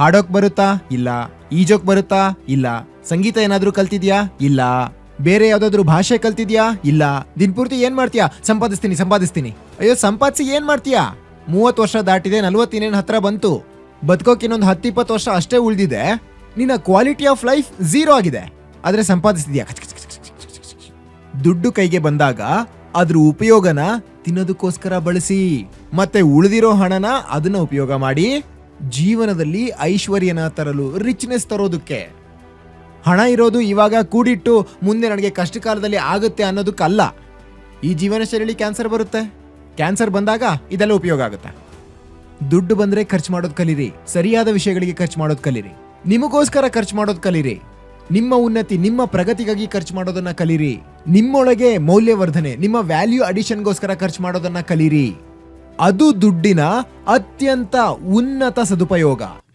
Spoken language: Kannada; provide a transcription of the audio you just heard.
ಹಾಡೋಕ್ ಬರುತ್ತಾ? ಇಲ್ಲ. ಈಜೋಕ್ ಬರುತ್ತಾ? ಇಲ್ಲ. ಸಂಗೀತ ಏನಾದ್ರೂ ಕಲ್ತಿದ್ಯಾ? ಇಲ್ಲ. ಬೇರೆ ಯಾವ್ದಾದ್ರು ಭಾಷೆ ಕಲ್ತಿದ್ಯಾ? ಇಲ್ಲ. ದಿನಪೂರ್ತಿ ಏನ್ ಮಾಡ್ತೀಯಾ? ಸಂಪಾದಿಸ್ತೀನಿ. ಅಯ್ಯೋ, ಸಂಪಾದಿಸಿ ಏನ್ ಮಾಡ್ತೀಯಾ? 30 ವರ್ಷ ದಾಟಿದೆ, 40 ಇನ್ನೇನ್ ಹತ್ರ ಬಂತು. ಬದುಕೋಕ್ ಇನ್ನೊಂದು 10-20 ವರ್ಷ ಅಷ್ಟೇ ಉಳಿದಿದೆ. ನಿನ್ನ ಕ್ವಾಲಿಟಿ ಆಫ್ ಲೈಫ್ 0 ಆಗಿದೆ. ಆದ್ರೆ ಸಂಪಾದಿಸ್ತಿದ್ಯಾ? ದುಡ್ಡು ಕೈಗೆ ಬಂದಾಗ ಅದ್ರ ಉಪಯೋಗನ ತಿನ್ನೋದಕ್ಕೋಸ್ಕರ ಬಳಸಿ, ಮತ್ತೆ ಉಳಿದಿರೋ ಹಣನ ಅದನ್ನ ಉಪಯೋಗ ಮಾಡಿ ಜೀವನದಲ್ಲಿ ಐಶ್ವರ್ಯನ ತರಲು, ರಿಚ್ನೆಸ್ ತರೋದಕ್ಕೆ. ಹಣ ಇರೋದು ಇವಾಗ ಕೂಡಿಟ್ಟು ಮುಂದೆ ನನಗೆ ಕಷ್ಟ ಕಾಲದಲ್ಲಿ ಆಗುತ್ತೆ ಅನ್ನೋದಕ್ಕಲ್ಲ. ಈ ಜೀವನ ಶೈಲಿ ಕ್ಯಾನ್ಸರ್ ಬರುತ್ತೆ. ಕ್ಯಾನ್ಸರ್ ಬಂದಾಗ ಇದೆಲ್ಲ ಉಪಯೋಗ ಆಗುತ್ತೆ. ದುಡ್ಡು ಬಂದ್ರೆ ಖರ್ಚು ಮಾಡೋದು ಕಲೀರಿ. ಸರಿಯಾದ ವಿಷಯಗಳಿಗೆ ಖರ್ಚು ಮಾಡೋದು ಕಲೀರಿ. ನಿಮಗೋಸ್ಕರ ಖರ್ಚು ಮಾಡೋದು ಕಲೀರಿ. ನಿಮ್ಮ ಉನ್ನತಿ, ನಿಮ್ಮ ಪ್ರಗತಿಗಾಗಿ ಖರ್ಚು ಮಾಡೋದನ್ನ ಕಲೀರಿ. ನಿಮ್ಮೊಳಗೆ ಮೌಲ್ಯವರ್ಧನೆ, ನಿಮ್ಮ ವ್ಯಾಲ್ಯೂ ಅಡಿಷನ್ಗೋಸ್ಕರ ಖರ್ಚು ಮಾಡೋದನ್ನ ಕಲೀರಿ. ಅದು ದುಡ್ಡಿನ ಅತ್ಯಂತ ಉನ್ನತ ಸದುಪಯೋಗ.